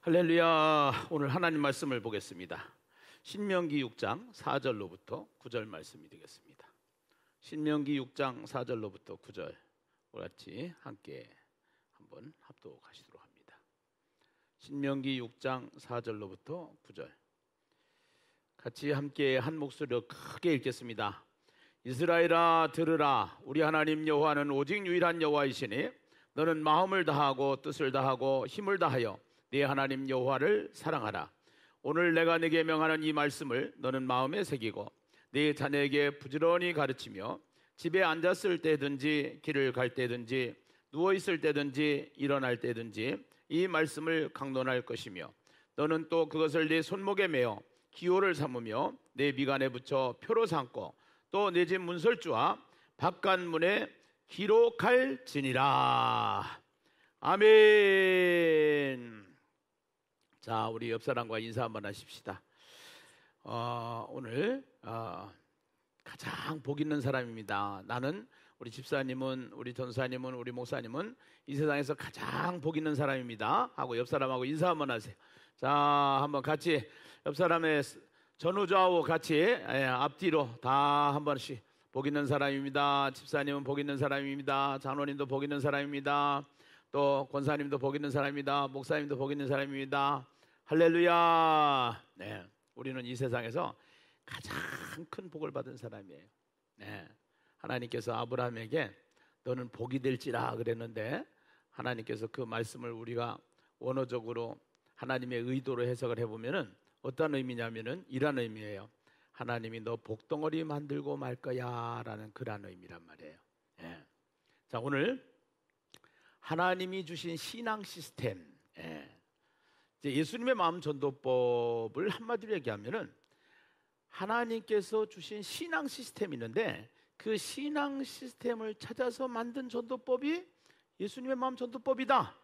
할렐루야. 오늘 하나님 말씀을 보겠습니다. 신명기 6장 4절로부터 9절 말씀이 되겠습니다. 신명기 6장 4절로부터 9절 같이 함께 한번 합독하시도록 합니다. 신명기 6장 4절로부터 9절 같이 함께 한 목소리로 크게 읽겠습니다. 이스라엘아 들으라. 우리 하나님 여호와는 오직 유일한 여호와이시니 너는 마음을 다하고 뜻을 다하고 힘을 다하여 네 하나님 여호와를 사랑하라. 오늘 내가 네게 명하는 이 말씀을 너는 마음에 새기고 네 자녀에게 부지런히 가르치며 집에 앉았을 때든지 길을 갈 때든지 누워 있을 때든지 일어날 때든지 이 말씀을 강론할 것이며 너는 또 그것을 네 손목에 매어 기호를 삼으며 네 미간에 붙여 표로 삼고 또 네 집 문설주와 바깥문에 기록할지니라. 아멘. 자, 우리 옆 사람과 인사 한번 하십시다. 오늘 가장 복 있는 사람입니다. 나는, 우리 집사님은, 우리 전사님은, 우리 목사님은 이 세상에서 가장 복 있는 사람입니다 하고 옆 사람하고 인사 한번 하세요. 자, 한번 같이 옆 사람의 전후좌우 같이 앞뒤로 다 한 번씩 복 있는 사람입니다. 집사님은 복 있는 사람입니다. 장로님도 복 있는 사람입니다. 또 권사님도 복 있는 사람입니다. 목사님도 복 있는 사람입니다. 할렐루야. 네, 우리는 이 세상에서 가장 큰 복을 받은 사람이에요. 네, 하나님께서 아브라함에게 너는 복이 될지라 그랬는데 하나님께서 그 말씀을 우리가 원어적으로 하나님의 의도로 해석을 해보면은 어떤 의미냐면은 이런 의미예요. 하나님이 너 복덩어리 만들고 말 거야 라는 그런 의미란 말이에요. 네. 자, 오늘 하나님이 주신 신앙 시스템, 예수님의 마음 전도법을 한마디로 얘기하면은 하나님께서 주신 신앙 시스템이 있는데 그 신앙 시스템을 찾아서 만든 전도법이 예수님의 마음 전도법이다.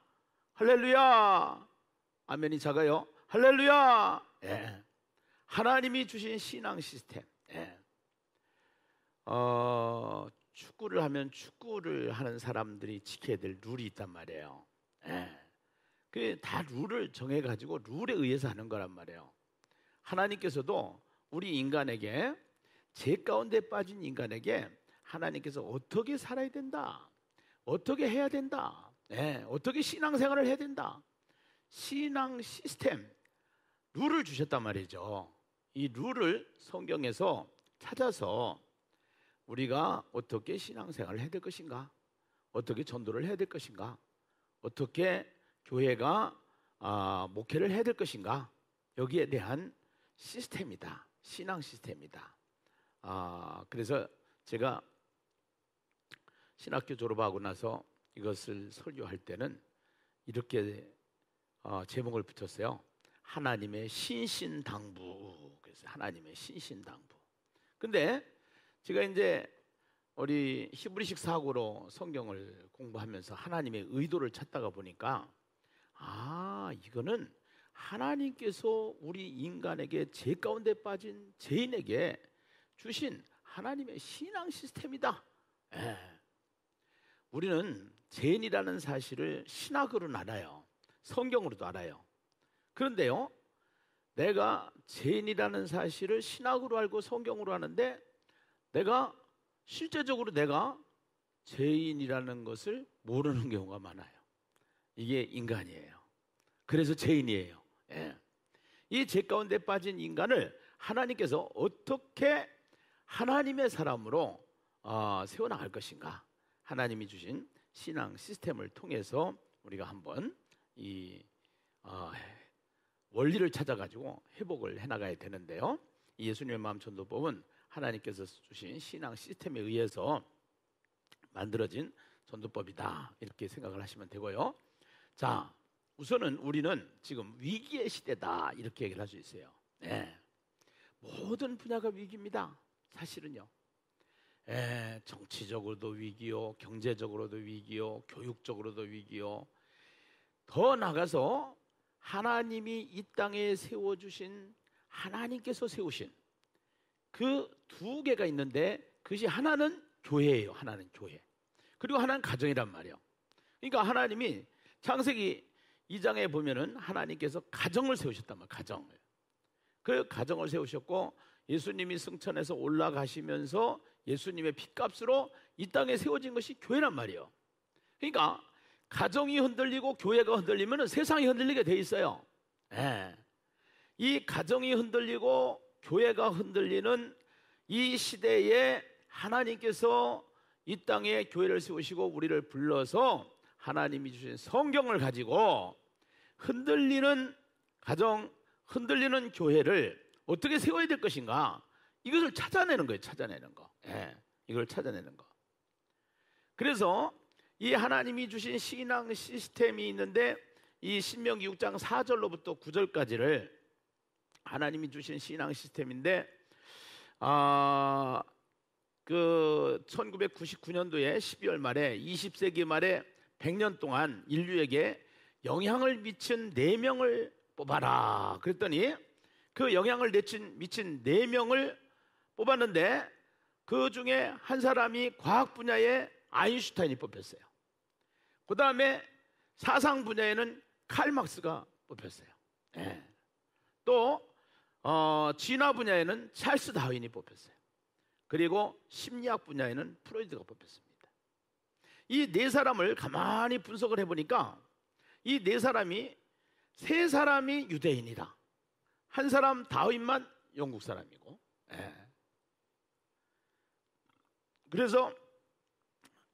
할렐루야. 아멘이 작아요. 할렐루야. 하나님이 주신 신앙 시스템. 축구를 하면 축구를 하는 사람들이 지켜야 될 룰이 있단 말이에요. 그게 다 룰을 정해가지고 룰에 의해서 하는 거란 말이에요. 하나님께서도 우리 인간에게, 죄 가운데 빠진 인간에게 하나님께서 어떻게 살아야 된다, 어떻게 해야 된다, 어떻게 신앙생활을 해야 된다, 신앙 시스템, 룰을 주셨단 말이죠. 이 룰을 성경에서 찾아서 우리가 어떻게 신앙생활을 해야 될 것인가, 어떻게 전도를 해야 될 것인가, 어떻게 교회가 목회를 해야 될 것인가, 여기에 대한 시스템이다. 신앙 시스템이다. 그래서 제가 신학교 졸업하고 나서 이것을 설교할 때는 이렇게 제목을 붙였어요. 하나님의 신신당부. 그래서 하나님의 신신당부. 근데 제가 이제 우리 히브리식 사고로 성경을 공부하면서 하나님의 의도를 찾다가 보니까 이거는 하나님께서 우리 인간에게 죄 가운데 빠진 죄인에게 주신 하나님의 신앙 시스템이다. 우리는 죄인이라는 사실을 신학으로는 알아요. 성경으로도 알아요. 그런데요, 내가 죄인이라는 사실을 신학으로 알고 성경으로 아는데 실제적으로 내가 죄인이라는 것을 모르는 경우가 많아요. 이게 인간이에요. 그래서 죄인이에요. 이 죄 가운데 빠진 인간을 하나님께서 어떻게 하나님의 사람으로 세워나갈 것인가, 하나님이 주신 신앙 시스템을 통해서 우리가 한번 이 원리를 찾아가지고 회복을 해나가야 되는데요, 이 예수님의 마음 전도법은 하나님께서 주신 신앙 시스템에 의해서 만들어진 전도법이다, 이렇게 생각을 하시면 되고요. 자, 우선은 우리는 지금 위기의 시대다, 이렇게 얘기를 할 수 있어요. 모든 분야가 위기입니다. 사실은요. 정치적으로도 위기요, 경제적으로도 위기요, 교육적으로도 위기요. 더 나가서 하나님이 이 땅에 세워주신, 하나님께서 세우신 그 두 개가 있는데 그것이 하나는 교회예요. 하나는 교회. 그리고 하나는 가정이란 말이에요. 그러니까 하나님이 창세기 2장에 보면은 하나님께서 가정을 세우셨단 말이에요. 가정을. 그 가정을 세우셨고 예수님이 승천해서 올라가시면서 예수님의 핏값으로 이 땅에 세워진 것이 교회란 말이에요. 그러니까 가정이 흔들리고 교회가 흔들리면 세상이 흔들리게 돼 있어요. 예. 이 가정이 흔들리고 교회가 흔들리는 이 시대에 하나님께서 이 땅에 교회를 세우시고 우리를 불러서 하나님이 주신 성경을 가지고 흔들리는 가정, 흔들리는 교회를 어떻게 세워야 될 것인가, 이것을 찾아내는 거예요. 찾아내는 거. 예, 이걸 찾아내는 거. 그래서 이 하나님이 주신 신앙 시스템이 있는데, 이 신명기 6장 4절로부터 9절까지를 하나님이 주신 신앙 시스템인데, 그 1999년도에 12월 말에 20세기 말에 100년 동안 인류에게 영향을 미친 4명을 뽑아라 그랬더니 그 영향을 미친 4명을 뽑았는데 그 중에 한 사람이 과학 분야에 아인슈타인이 뽑혔어요. 그 다음에 사상 분야에는 칼 막스가 뽑혔어요. 예. 또 진화 분야에는 찰스 다윈이 뽑혔어요. 그리고 심리학 분야에는 프로이드가 뽑혔습니다. 이 4사람을 가만히 분석을 해보니까 이 4사람이 3사람이 유대인이다. 한 사람 다윈만 영국 사람이고. 예. 그래서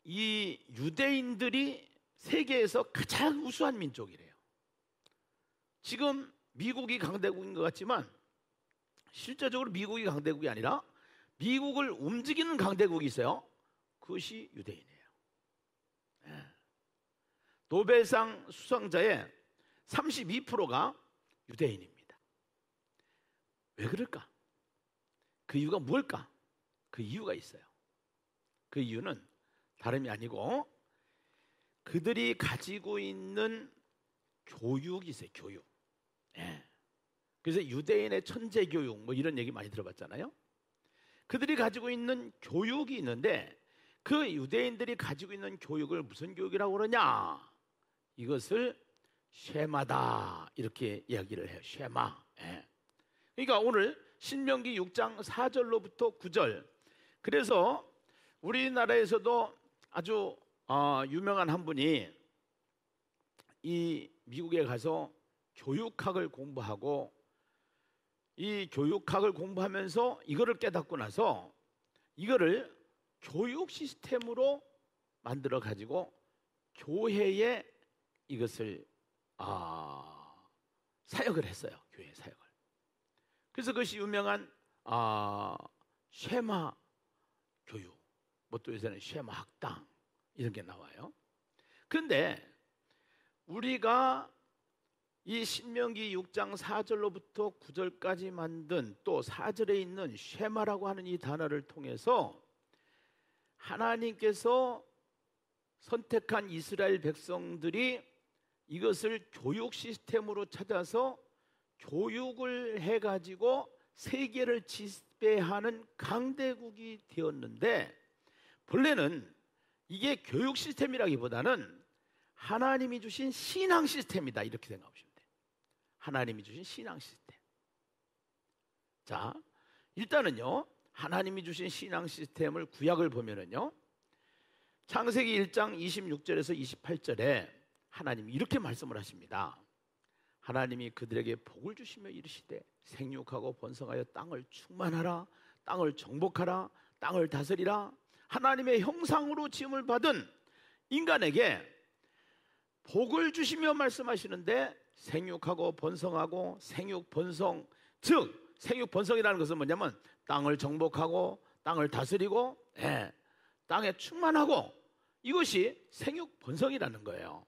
이 유대인들이 세계에서 가장 우수한 민족이래요. 지금 미국이 강대국인 것 같지만 실제적으로 미국이 강대국이 아니라 미국을 움직이는 강대국이 있어요. 그것이 유대인이에요. 예. 노벨상 수상자의 32%가 유대인입니다. 왜 그럴까? 그 이유가 뭘까? 그 이유가 있어요. 그 이유는 다름이 아니고 그들이 가지고 있는 교육이 있어요. 교육. 예. 그래서 유대인의 천재 교육 뭐 이런 얘기 많이 들어봤잖아요. 그들이 가지고 있는 교육이 있는데 그 유대인들이 가지고 있는 교육을 무슨 교육이라고 그러냐? 이것을 쉐마다 이렇게 이야기를 해요. 쉐마. 예. 그러니까 오늘 신명기 6장 4절로부터 9절. 그래서 우리나라에서도 아주 유명한 한 분이 이 미국에 가서 교육학을 공부하고 이 교육학을 공부하면서 이거를 깨닫고 나서 이거를 교육 시스템으로 만들어 가지고 교회에 이것을 사역을 했어요. 교회 사역을. 그래서 그것이 유명한 쉐마 교육, 뭐 또 요새는 쉐마 학당 이런 게 나와요. 그런데 우리가 이 신명기 6장 4절로부터 9절까지 만든 또 4절에 있는 쉐마라고 하는 이 단어를 통해서 하나님께서 선택한 이스라엘 백성들이 이것을 교육 시스템으로 찾아서 교육을 해가지고 세계를 지배하는 강대국이 되었는데, 본래는 이게 교육 시스템이라기보다는 하나님이 주신 신앙 시스템이다 이렇게 생각하시면 돼요. 하나님이 주신 신앙 시스템. 자, 일단은요 하나님이 주신 신앙 시스템을 구약을 보면은요 창세기 1장 26절에서 28절에 하나님이 이렇게 말씀을 하십니다. 하나님이 그들에게 복을 주시며 이르시되 생육하고 번성하여 땅을 충만하라, 땅을 정복하라, 땅을 다스리라. 하나님의 형상으로 지음을 받은 인간에게 복을 주시며 말씀하시는데, 생육하고 번성하고, 생육 번성, 즉 생육 번성이라는 것은 뭐냐면 땅을 정복하고 땅을 다스리고 땅에 충만하고, 이것이 생육 번성이라는 거예요.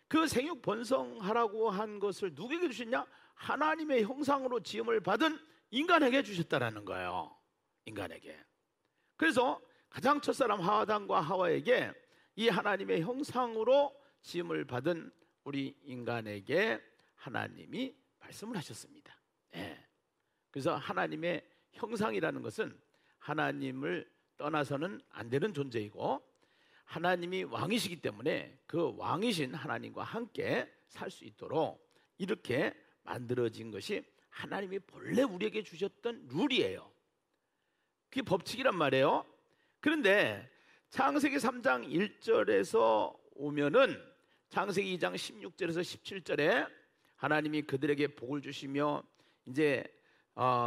그 생육 번성하라고 한 것을 누구에게 주셨냐? 하나님의 형상으로 지음을 받은 인간에게 주셨다라는 거예요. 인간에게. 그래서 가장 첫사람 아담과 하와에게 이 하나님의 형상으로 지음을 받은 우리 인간에게 하나님이 말씀을 하셨습니다. 그래서 하나님의 형상이라는 것은 하나님을 떠나서는 안 되는 존재이고, 하나님이 왕이시기 때문에 그 왕이신 하나님과 함께 살 수 있도록 이렇게 만들어진 것이 하나님이 본래 우리에게 주셨던 룰이에요. 그게 법칙이란 말이에요. 그런데 창세기 3장 1절에서 오면은 창세기 2장 16절에서 17절에 하나님이 그들에게 복을 주시며 이제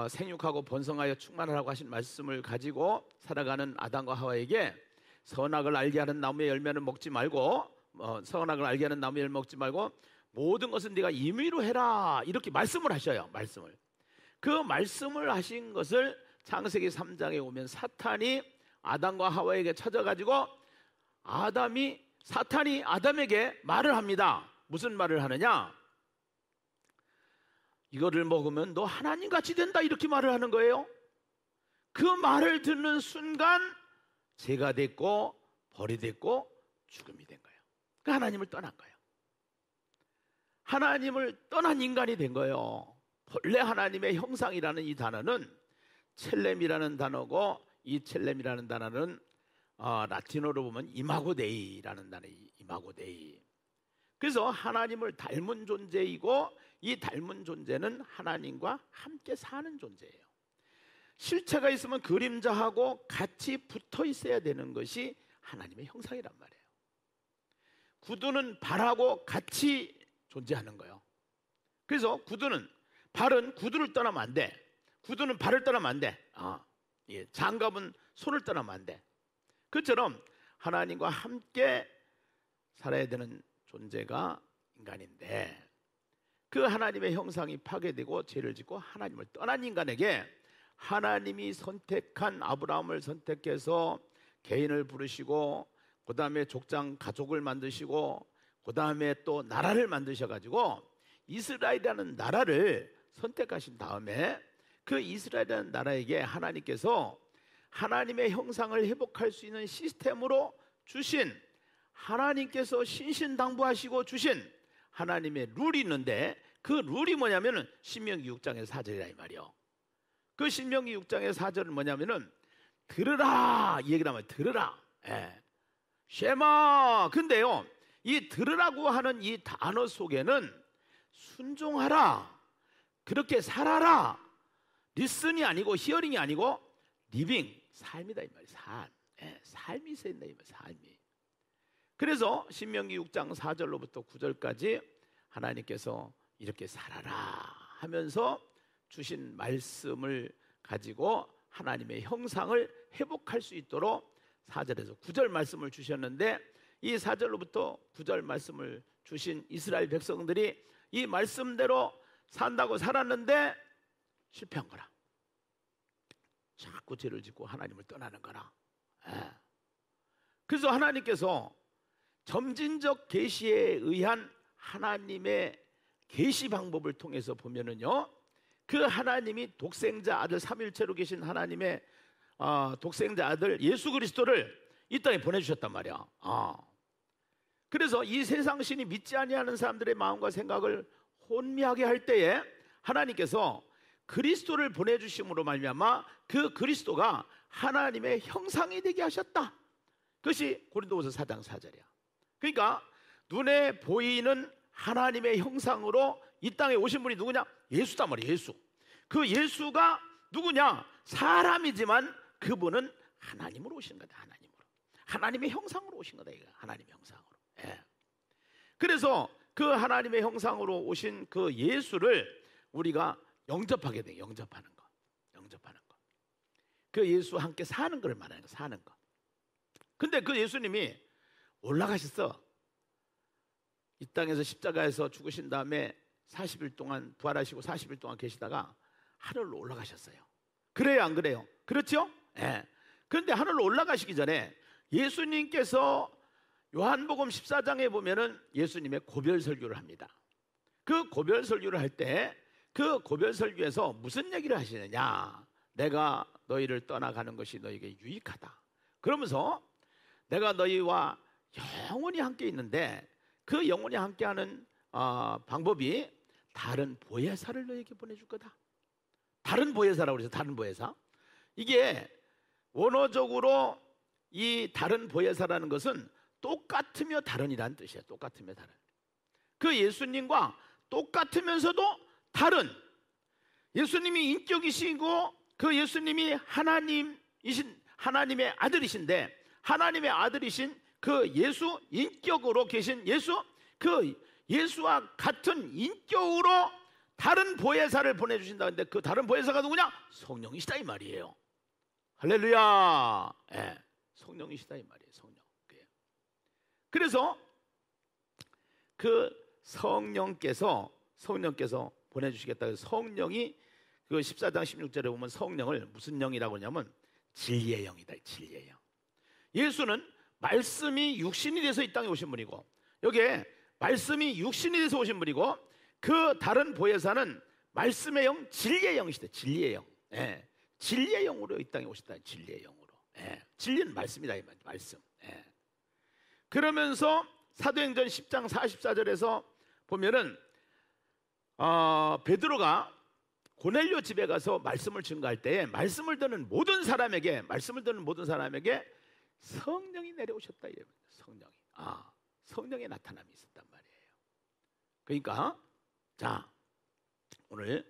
생육하고 번성하여 충만하라고 하신 말씀을 가지고 살아가는 아담과 하와에게 선악을 알게 하는 나무의 열매는 먹지 말고 선악을 알게 하는 나무의 열매 먹지 말고 모든 것은 네가 임의로 해라 이렇게 말씀을 하셔요. 그 말씀을 하신 것을 창세기 3장에 오면 사탄이 아담과 하와에게 찾아가지고 사탄이 아담에게 말을 합니다. 무슨 말을 하느냐? 이거를 먹으면 너 하나님같이 된다 이렇게 말을 하는 거예요. 그 말을 듣는 순간 죄가 됐고 벌이 됐고 죽음이 된 거예요. 그 하나님을 떠난 거예요. 하나님을 떠난 인간이 된 거예요. 본래 하나님의 형상이라는 이 단어는 첼렘이라는 단어고, 이 첼렘이라는 단어는 라틴어로 보면 이마고 데이라는 단어예요. 이마고 데이. 그래서 하나님을 닮은 존재이고, 이 닮은 존재는 하나님과 함께 사는 존재예요. 실체가 있으면 그림자하고 같이 붙어 있어야 되는 것이 하나님의 형상이란 말이에요. 구두는 발하고 같이 존재하는 거예요. 그래서 발은 구두를 떠나면 안 돼. 구두는 발을 떠나면 안 돼. 장갑은 손을 떠나면 안 돼. 그처럼 하나님과 함께 살아야 되는 존재가 인간인데, 그 하나님의 형상이 파괴되고 죄를 짓고 하나님을 떠난 인간에게 하나님이 선택한 아브라함을 선택해서 개인을 부르시고, 그 다음에 족장 가족을 만드시고, 그 다음에 또 나라를 만드셔가지고 이스라엘이라는 나라를 선택하신 다음에 그 이스라엘이라는 나라에게 하나님께서 하나님의 형상을 회복할 수 있는 시스템으로 주신, 하나님께서 신신당부하시고 주신 하나님의 룰이 있는데, 그 룰이 뭐냐면은 신명기 6장의 4절이라 이 말이요. 그 신명기 6장의 4절은 뭐냐면은 들으라 이 얘기란 말이에요. 들으라. 쉐마. 근데요, 이 들으라고 하는 이 단어 속에는 순종하라, 그렇게 살아라, 리슨이 아니고 히어링이 아니고 리빙, 삶이다 이 말이에요. 삶이 있어야 된다 이 말이에요. 삶이. 그래서 신명기 6장 4절로부터 9절까지 하나님께서 이렇게 살아라 하면서 주신 말씀을 가지고 하나님의 형상을 회복할 수 있도록 4절에서 9절 말씀을 주셨는데, 이 4절로부터 9절 말씀을 주신 이스라엘 백성들이 이 말씀대로 산다고 살았는데 실패한 거라. 자꾸 죄를 짓고 하나님을 떠나는 거라. 그래서 하나님께서 점진적 계시에 의한 하나님의 계시 방법을 통해서 보면은요, 그 하나님이 독생자 아들, 삼일체로 계신 하나님의 독생자 아들 예수 그리스도를 이 땅에 보내주셨단 말이야. 그래서 이 세상 신이 믿지 아니하는 사람들의 마음과 생각을 혼미하게 할 때에 하나님께서 그리스도를 보내주심으로 말미암아 그 그리스도가 하나님의 형상이 되게 하셨다. 그것이 고린도후서 4장 4절이야. 그러니까 눈에 보이는 하나님의 형상으로 이 땅에 오신 분이 누구냐? 예수단 말이에요. 예수. 그 예수가 누구냐? 사람이지만 그분은 하나님으로 오신 거다. 하나님의 형상으로 오신 거다. 이거 하나님의 형상으로. 그래서 그 하나님의 형상으로 오신 그 예수를 우리가 영접하게 돼. 영접하는 거. 그 예수와 함께 사는 걸 말하는 거. 사는 거. 근데 그 예수님이 올라가셨어. 이 땅에서 십자가에서 죽으신 다음에 40일 동안 부활하시고 40일 동안 계시다가 하늘로 올라가셨어요. 그래요, 안 그래요? 그렇죠? 그런데 하늘로 올라가시기 전에 예수님께서 요한복음 14장에 보면은 예수님의 고별 설교를 합니다. 그 고별 설교를 할 때 그 고별 설교에서 무슨 얘기를 하시느냐? 내가 너희를 떠나가는 것이 너희에게 유익하다. 그러면서 내가 너희와 영원히 함께 있는데 그 영원히 함께하는 방법이 다른 보혜사를 너희에게 보내줄 거다. 다른 보혜사라고 그래서 다른 보혜사. 이게 원어적으로 이 다른 보혜사라는 것은 똑같으며 다른이라는 뜻이에요. 똑같으며 다른. 그 예수님과 똑같으면서도 다른, 예수님이 인격이시고 그 예수님이 하나님의 아들이신데, 하나님의 아들이신 그 예수, 인격으로 계신 예수, 그 예수와 같은 인격으로 다른 보혜사를 보내주신다는데, 그 다른 보혜사가 누구냐? 성령이시다 이 말이에요. 할렐루야. 예, 성령이시다 이 말이에요. 성령. 그래서 그 성령께서 보내주시겠다. 성령이 그 14장 16절에 보면 성령을 무슨 영이라고 하냐면 진리의 영이다. 진리의 영. 예수는 말씀이 육신이 돼서 이 땅에 오신 분이고, 여기에 말씀이 육신이 돼서 오신 분이고, 그 다른 보혜사는 말씀의 영, 진리의 영이시다. 진리의 영. 예, 진리의 영으로 이 땅에 오셨다. 진리의 영으로. 예, 진리는 말씀이다. 이 말, 말씀. 예. 그러면서 사도행전 10장 44절에서 보면은 베드로가 고넬료 집에 가서 말씀을 증거할 때에 말씀을 듣는 모든 사람에게 성령이 내려오셨다. 성령의 나타남이 있었단 말이에요. 그러니까 자, 오늘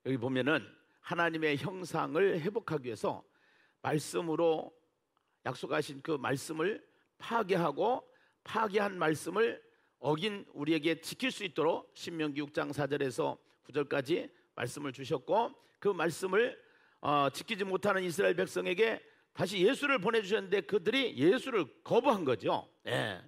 여기 보면은 하나님의 형상을 회복하기 위해서 말씀으로 약속하신 그 말씀을 파괴한 말씀을 어긴 우리에게 지킬 수 있도록 신명기 6장 4절에서 9절까지 말씀을 주셨고, 그 말씀을 지키지 못하는 이스라엘 백성에게 다시 예수를 보내주셨는데 그들이 예수를 거부한 거죠. 예,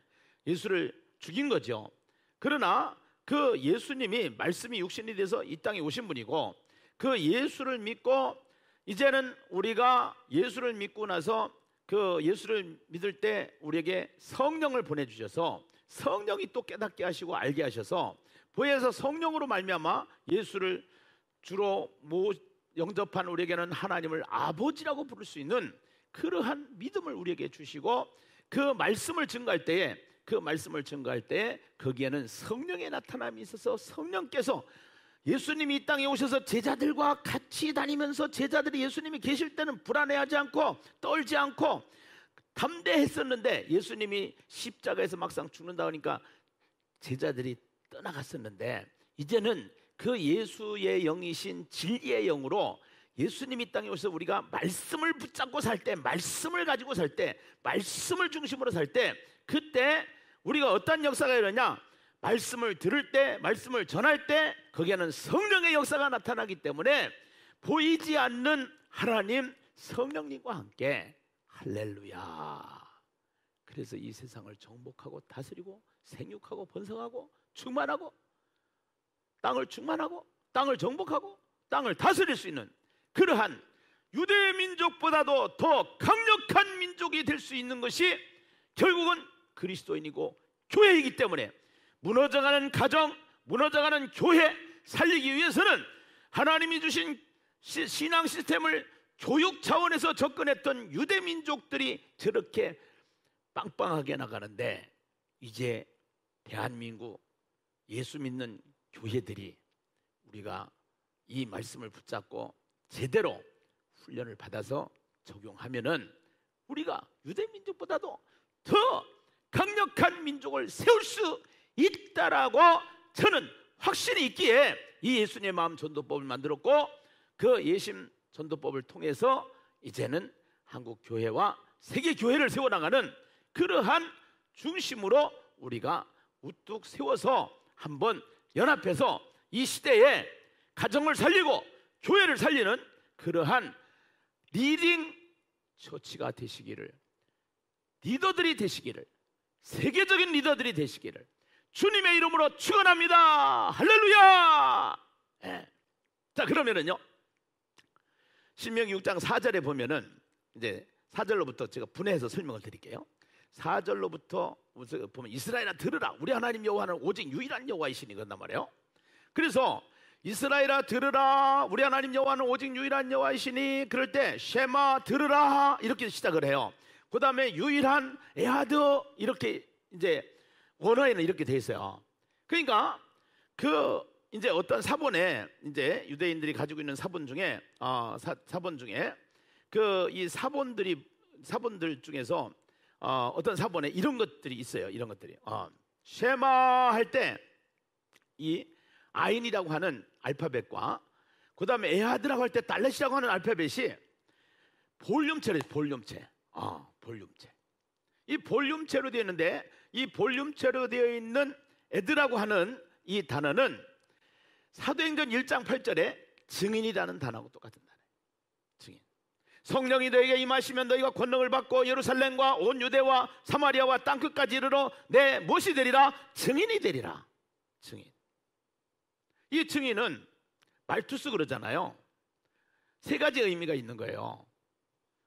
예수를 죽인 거죠. 그러나 그 예수님이 말씀이 육신이 돼서 이 땅에 오신 분이고, 그 예수를 믿고 이제는 우리가 예수를 믿고 나서 그 예수를 믿을 때 우리에게 성령을 보내주셔서 성령이 또 깨닫게 하시고 알게 하셔서 보혜사 성령으로 말미암아 예수를 주로 영접한 우리에게는 하나님을 아버지라고 부를 수 있는 그러한 믿음을 우리에게 주시고, 그 말씀을 증거할 때에 거기에는 성령의 나타남이 있어서 성령께서 예수님이 이 땅에 오셔서 제자들과 같이 다니면서 제자들이 예수님이 계실 때는 불안해하지 않고 떨지 않고 담대했었는데, 예수님이 십자가에서 막상 죽는다 하니까 제자들이 떠나갔었는데, 이제는 그 예수의 영이신 진리의 영으로 예수님이 이 땅에 오셔서 우리가 말씀을 붙잡고 살 때, 말씀을 가지고 살 때, 말씀을 중심으로 살 때, 그때 우리가 어떤 역사가 일어나냐? 말씀을 들을 때, 말씀을 전할 때 거기에는 성령의 역사가 나타나기 때문에 보이지 않는 하나님 성령님과 함께, 할렐루야. 그래서 이 세상을 정복하고 다스리고 생육하고 번성하고 충만하고 땅을 정복하고 땅을 다스릴 수 있는 그러한 유대 민족보다도 더 강력한 민족이 될 수 있는 것이 결국은 그리스도인이고 교회이기 때문에, 무너져가는 가정, 무너져가는 교회 살리기 위해서는 하나님이 주신 신앙 시스템을 교육 차원에서 접근했던 유대 민족들이 저렇게 빵빵하게 나가는데, 이제 대한민국 예수 믿는 교회들이 우리가 이 말씀을 붙잡고 제대로 훈련을 받아서 적용하면은 우리가 유대 민족보다도 더 강력한 민족을 세울 수 있다라고 저는 확신이 있기에 이 예수님의 마음 전도법을 만들었고, 그 예심 전도법을 통해서 이제는 한국 교회와 세계 교회를 세워나가는 그러한 중심으로 우리가 우뚝 세워서 한번 연합해서 이 시대에 가정을 살리고 교회를 살리는 그러한 리딩 처치가 되시기를, 리더들이 되시기를, 세계적인 리더들이 되시기를 주님의 이름으로 축원합니다. 할렐루야. 네. 자, 그러면은요, 신명기 6장 4절에 보면은 이제 4절로부터 제가 분해해서 설명을 드릴게요. 4절로부터 보면 이스라엘아 들으라, 우리 하나님 여호와는 오직 유일한 여호와이시니 그런단 말이에요. 그래서 이스라엘아 들으라, 우리 하나님 여호와는 오직 유일한 여호와이시니, 그럴 때 쉐마 들으라 이렇게 시작을 해요. 그 다음에 유일한 에하드 이렇게 이제 원어에는 이렇게 돼 있어요. 그러니까 그 이제 어떤 사본에 이제 유대인들이 가지고 있는 사본 중에 사본 중에 그 이 사본들 중에서 어떤 사본에 이런 것들이 있어요. 이런 것들이 쉐마 할 때 이 아인이라고 하는 알파벳과 그 다음에 에하드라고 할 때 달렛이라고 하는 알파벳이 볼륨체래요. 볼륨체. 볼륨체. 이 볼륨체로 되어 있는데, 이 볼륨체로 되어 있는 에드라고 하는 이 단어는 사도행전 1장 8절에 증인이라는 단어하고 똑같은 단어예요. 증인. 성령이 너에게 임하시면 너희가 권능을 받고 예루살렘과 온 유대와 사마리아와 땅끝까지 이르러 내 무엇이 되리라? 증인이 되리라. 증인. 이 증인은 말투스 그러잖아요. 세 가지 의미가 있는 거예요.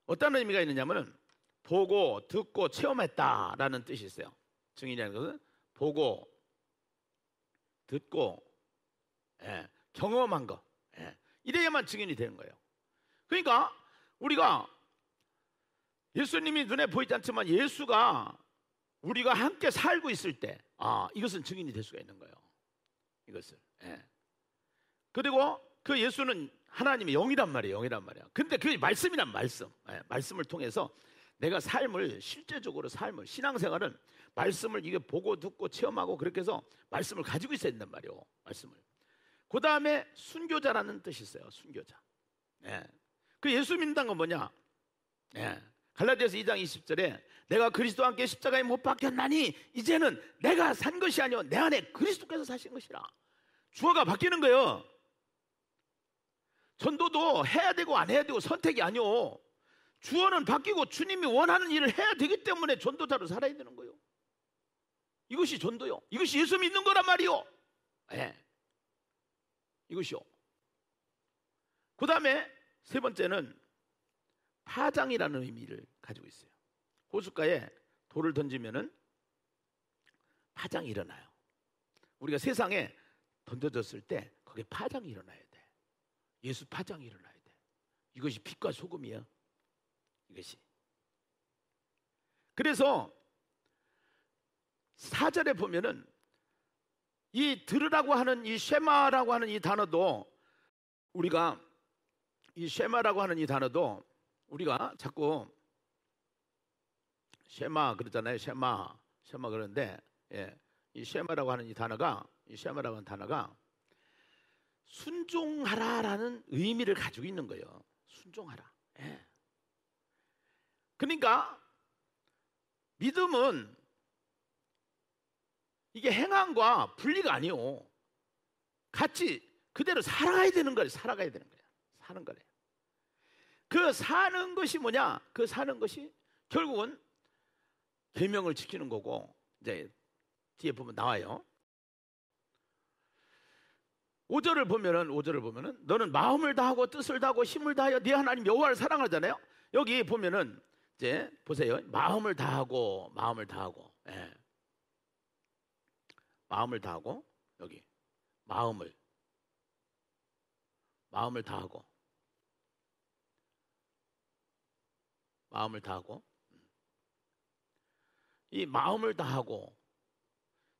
어떤 의미가 있느냐면 보고, 듣고, 체험했다라는 뜻이 있어요. 증인이라는 것은 보고, 듣고, 경험한 거, 이래야만 증인이 되는 거예요. 그러니까 우리가 예수님이 눈에 보이지 않지만 예수가 우리가 함께 살고 있을 때, 이것은 증인이 될 수가 있는 거예요. 이것을. 그리고 그 예수는 하나님의 영이란 말이에요. 영이란 말이야. 근데 그게 말씀이란 말씀. 말씀을 통해서 내가 삶을, 실제적으로 삶을, 신앙생활은 말씀을 이게 보고 듣고 체험하고 그렇게 해서 말씀을 가지고 있어야 된단 말이에요. 말씀을. 그 다음에 순교자라는 뜻이 있어요. 순교자. 그 예수 믿는다는 건 뭐냐? 갈라디아서 2장 20절에 내가 그리스도와 함께 십자가에 못 박혔나니 이제는 내가 산 것이 아니오 내 안에 그리스도께서 사신 것이라. 주어가 바뀌는 거예요. 전도도 해야 되고 안 해야 되고 선택이 아니오. 주어는 바뀌고 주님이 원하는 일을 해야 되기 때문에 전도자로 살아야 되는 거예요. 이것이 전도요. 이것이 예수 믿는 거란 말이요. 이것이요. 그 다음에 세 번째는 파장이라는 의미를 가지고 있어요. 호숫가에 돌을 던지면은 파장이 일어나요. 우리가 세상에 던져졌을 때 거기에 파장이 일어나야 돼. 예수 파장이 일어나야 돼. 이것이 빛과 소금이야. 이것이. 그래서 4절에 보면은 이 들으라고 하는 이 쉐마라고 하는 이 단어도 우리가 이 쉐마라고 하는 이 단어도 우리가 자꾸 쉐마 그러잖아요. 쉐마 그러는데 이 쉐마라고 하는 이 단어가 순종하라라는 의미를 가지고 있는 거예요. 순종하라. 그러니까 믿음은 이게 행함과 분리가 아니요. 같이 그대로 살아가야 되는 거예요. 살아가야 되는 거예요. 사는 거래요. 그 사는 것이 뭐냐? 그 사는 것이 결국은 계명을 지키는 거고, 이제 뒤에 보면 나와요. 5절을 보면은 너는 마음을 다하고 뜻을 다하고 힘을 다하여 네 하나님 여호와를 사랑하잖아요. 여기 보면은 이제 보세요. 마음을 다하고 마음을 다하고 여기 마음을 다하고 이 마음을 다하고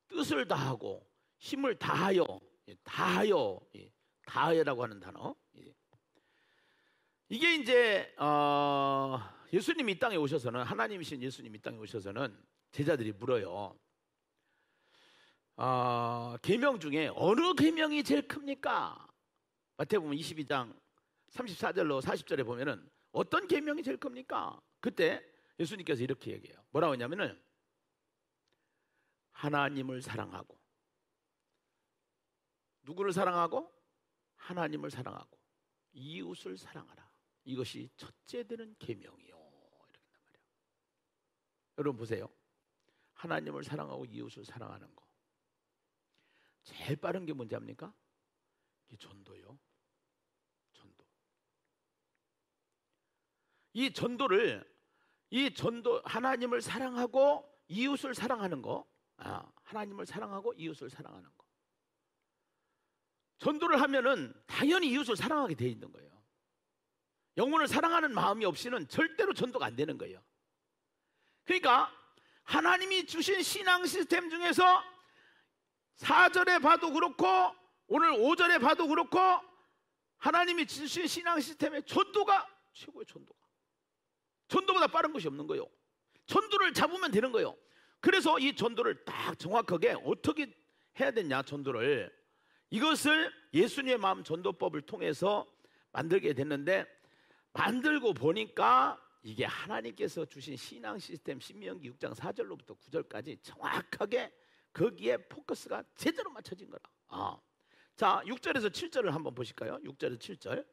뜻을 다하고 힘을 다하여라고 하는 단어. 이게 이제 예수님이 이 땅에 오셔서는, 하나님이신 예수님이 이 땅에 오셔서는 제자들이 물어요. 계명 중에 어느 계명이 제일 큽니까? 마태복음 22장 34절로 40절에 보면은 어떤 계명이 제일 큽니까? 그때 예수님께서 이렇게 얘기해요. 뭐라고 했냐면은 하나님을 사랑하고, 누구를 사랑하고? 하나님을 사랑하고 이웃을 사랑하라. 이것이 첫째 되는 계명이요. 이렇게 한단 말이에요. 여러분 보세요. 하나님을 사랑하고 이웃을 사랑하는 거. 제일 빠른 게 뭔지 압니까? 이게 전도요. 전도. 이 전도, 하나님을 사랑하고 이웃을 사랑하는 거. 하나님을 사랑하고 이웃을 사랑하는 거. 전도를 하면은 당연히 이웃을 사랑하게 돼 있는 거예요. 영혼을 사랑하는 마음이 없이는 절대로 전도가 안 되는 거예요. 그러니까 하나님이 주신 신앙 시스템 중에서 4절에 봐도 그렇고 오늘 5절에 봐도 그렇고 하나님이 주신 신앙 시스템의 전도가 최고의 전도보다 빠른 것이 없는 거예요. 전도를 잡으면 되는 거예요. 그래서 이 전도를 딱 정확하게 어떻게 해야 되냐, 전도를 이것을 예수님의 마음 전도법을 통해서 만들게 됐는데, 만들고 보니까 이게 하나님께서 주신 신앙 시스템 신명기 6장 4절로부터 9절까지 정확하게 거기에 포커스가 제대로 맞춰진 거라. 자, 6절에서 7절을 한번 보실까요? 6절에서 7절.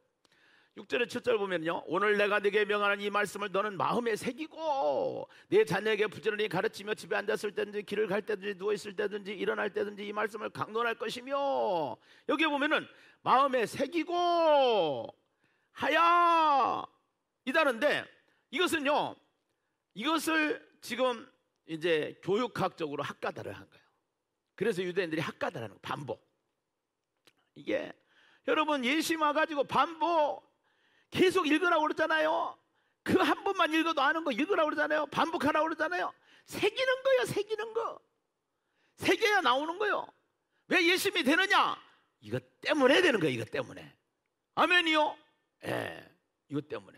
6절에 7절 보면요, 오늘 내가 네게 명하는 이 말씀을 너는 마음에 새기고 네 자녀에게 부지런히 가르치며 집에 앉았을 때든지 길을 갈 때든지 누워있을 때든지 일어날 때든지 이 말씀을 강론할 것이며, 여기에 보면은 마음에 새기고 하야 이다는데, 이것은요, 이것을 지금 이제 교육학적으로 학가다를 한 거예요. 그래서 유대인들이 학가다라는 거, 반복. 이게 여러분 예시 와가지고 반복 계속 읽으라고 그러잖아요. 그 한 번만 읽어도 아는 거 읽으라고 그러잖아요. 반복하라고 그러잖아요. 새기는 거예요. 새기는 거. 새겨야 나오는 거예요. 왜 예심이 되느냐? 이것 때문에 되는 거예요. 이것 때문에. 아멘이요? 예, 이것 때문에.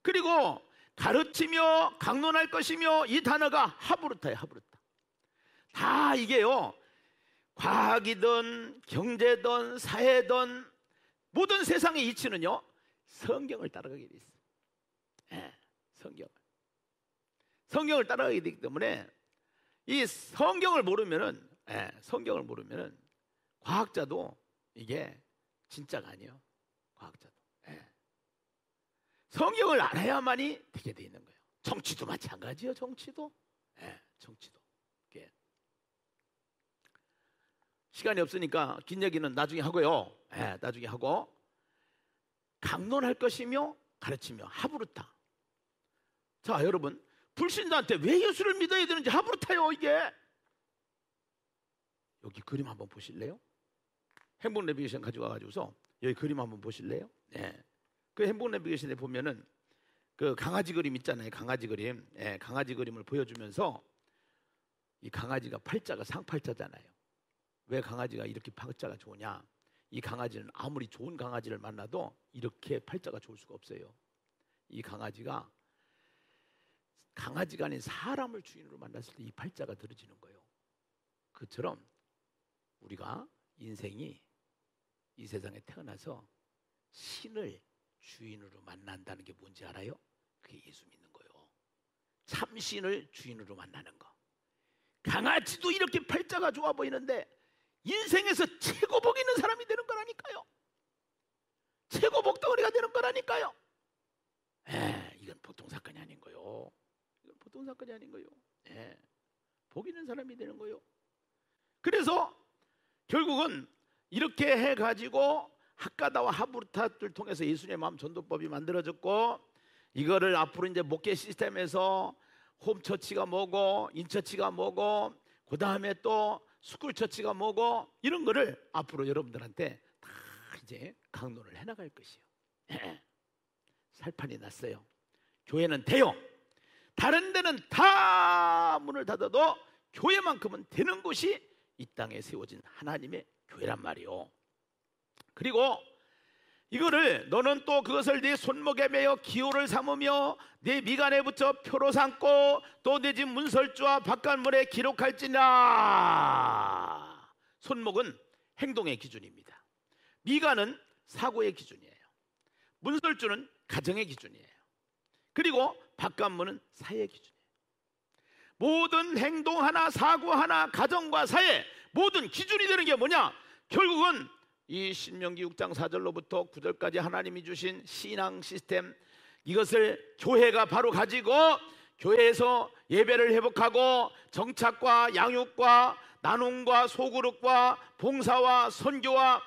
그리고 가르치며 강론할 것이며, 이 단어가 하브루타예요. 하브루타. 다 이게요, 과학이든 경제든 사회든 모든 세상의 이치는요, 성경을 따라가게 돼 있어요. 예, 성경을 따라가게 되기 때문에 이 성경을 모르면은, 성경을 모르면은 과학자도 이게 진짜가 아니에요. 과학자도. 성경을 알아야만이 되게 돼 있는 거예요. 정치도 마찬가지예요. 정치도. 정치도. 시간이 없으니까 긴 얘기는 나중에 하고요. 나중에 하고, 강론할 것이며 가르치며, 하브루타. 자, 여러분, 불신자한테 왜 예수를 믿어야 되는지 하브루타요. 이게 여기 그림 한번 보실래요? 행복 내비게이션 가져와가지고서 여기 그림 한번 보실래요? 그 행복 내비게이션에 보면은 그 강아지 그림 있잖아요. 강아지 그림. 강아지 그림을 보여주면서, 이 강아지가 팔자가 상팔자잖아요. 왜 강아지가 이렇게 팔자가 좋으냐? 이 강아지는 아무리 좋은 강아지를 만나도 이렇게 팔자가 좋을 수가 없어요. 이 강아지가 아닌 사람을 주인으로 만났을 때 이 팔자가 들어지는 거예요. 그처럼 우리가 인생이 이 세상에 태어나서 신을 주인으로 만난다는 게 뭔지 알아요? 그게 예수 믿는 거예요. 참신을 주인으로 만나는 거. 강아지도 이렇게 팔자가 좋아 보이는데 인생에서 최고 복 있는 사람이 되는 거라니까요. 최고 복덩어리가 되는 거라니까요. 이건 보통 사건이 아닌 거요. 이건 보통 사건이 아닌 거요. 복 있는 사람이 되는 거요. 그래서 결국은 이렇게 해가지고 학가다와 하브루타를 통해서 예수님의 마음 전도법이 만들어졌고, 이거를 앞으로 이제 목회 시스템에서 홈처치가 뭐고, 인처치가 뭐고, 그 다음에 또 스쿨처치가 뭐고, 이런 거를 앞으로 여러분들한테 다 이제 강론을 해나갈 것이요. 살판이 났어요. 교회는 돼요. 다른 데는 다 문을 닫아도 교회만큼은 되는 곳이 이 땅에 세워진 하나님의 교회란 말이요. 그리고 이거를 너는 또 그것을 네 손목에 매어 기호를 삼으며 네 미간에 붙여 표로 삼고 또 네 집 문설주와 바깥문에 기록할지니라. 손목은 행동의 기준입니다. 미간은 사고의 기준이에요. 문설주는 가정의 기준이에요. 그리고 바깥문은 사회의 기준이에요. 모든 행동 하나, 사고 하나, 가정과 사회 모든 기준이 되는 게 뭐냐? 결국은 이 신명기 6장 4절로부터 9절까지 하나님이 주신 신앙 시스템, 이것을 교회가 바로 가지고 교회에서 예배를 회복하고 정착과 양육과 나눔과 소그룹과 봉사와 선교와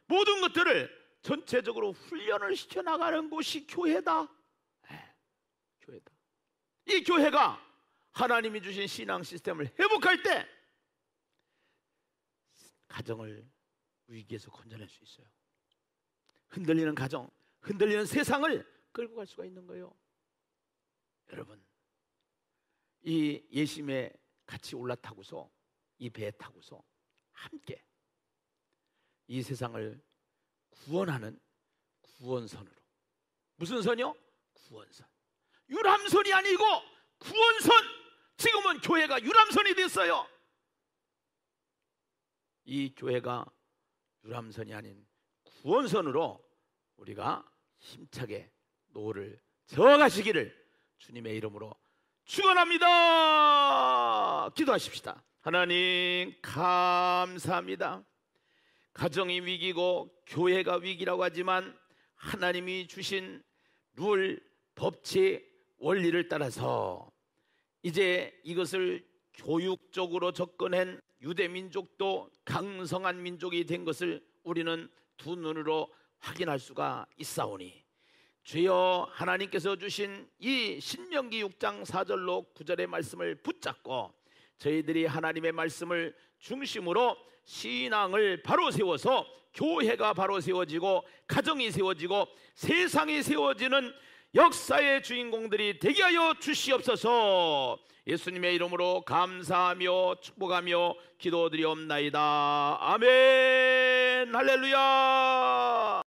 모든 것들을 전체적으로 훈련을 시켜나가는 곳이 교회다. 교회다. 이 교회가 하나님이 주신 신앙 시스템을 회복할 때 가정을 위기에서 건져낼 수 있어요. 흔들리는 가정, 흔들리는 세상을 끌고 갈 수가 있는 거예요. 여러분, 이 예심에 같이 올라타고서 이 배에 타고서 함께 이 세상을 구원하는 구원선으로. 무슨 선이요? 구원선. 유람선이 아니고 구원선. 지금은 교회가 유람선이 됐어요. 이 교회가 유람선이 아닌 구원선으로 우리가 힘차게 노를 저어가시기를 주님의 이름으로 축원합니다. 기도하십시다. 하나님 감사합니다. 가정이 위기고 교회가 위기라고 하지만 하나님이 주신 룰, 법칙, 원리를 따라서 이제 이것을 교육적으로 접근한 유대민족도 강성한 민족이 된 것을 우리는 두 눈으로 확인할 수가 있사오니 주여 하나님께서 주신 이 신명기 6장 4절로 9절의 말씀을 붙잡고 저희들이 하나님의 말씀을 중심으로 신앙을 바로 세워서 교회가 바로 세워지고 가정이 세워지고 세상이 세워지는 역사의 주인공들이 되게 하여 주시옵소서. 예수님의 이름으로 감사하며 축복하며 기도드리옵나이다. 아멘. 할렐루야.